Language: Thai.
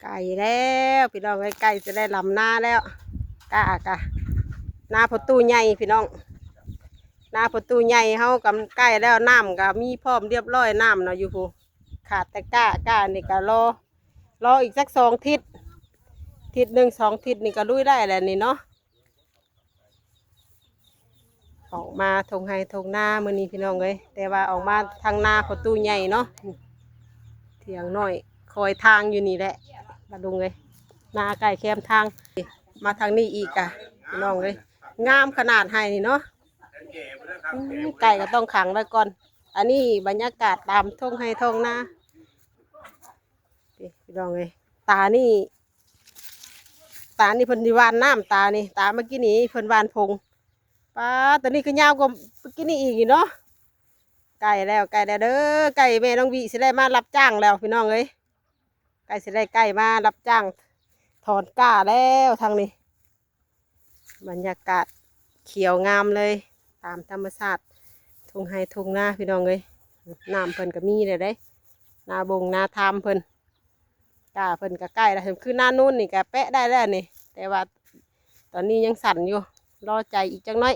ไก่แล้วพี่น้องไก่จะได้ลำหน้าแล้วกะหน้าประตูใหญ่พี่น้องหน้าประตูใหญ่เฮากับใกล้แล้วน้ำก็มีพร้อมเรียบร้อยน้ำเนาะอยู่ผู้ขาดแต่กะนี่ก็รออีกสัก2 ทิศหนึ่ง2 ทิศนี่ก็ลุยได้แล้วนี่เนาะออกมาทงไฮทงหน้ามื้อนี้พี่น้องเลยแต่ว่าออกมาทางหน้าประตูใหญ่เนาะเถียงน้อยคอยทางอยู่นี่แหละมาดูเลยหน้าไก่แคมทางมาทางนี้อีกอะพี่น้องเลยงามขนาดให้นี่เนาะไก่ก็ต้องขังไว้ก่อนอันนี้บรรยากาศตามทงไฮทงหน้าพี่น้องเลยตานี่เพิ่นดิวานน้ำตานี่ตาเมื่อกี้นี้เพิ่นวานพงป้าตอนนี้ก็ยาวกว่าเมื่อกี้นี้อีกเนาะไก่แล้วเด้อไก่แม่น้องวีสิได้มารับจ้างแล้วพี่น้องเลยไก่สิได้ไก่มารับจ้างถอนก้าแล้วทางนี้บรรยากาศเขียวงามเลยตามธรรมชาติทุ่งไฮทุ่งนาพี่น้องเลยน้ำเพิ่นก็มีเลยได้นาบงนาทามเพิ่นก้าเพิ่นก็ใกล้แล้วคือหน้านู่นนี่ก็แปะได้แล้วนี่แต่ว่าตอนนี้ยังสั่นอยู่รอใจอีกจังน้อย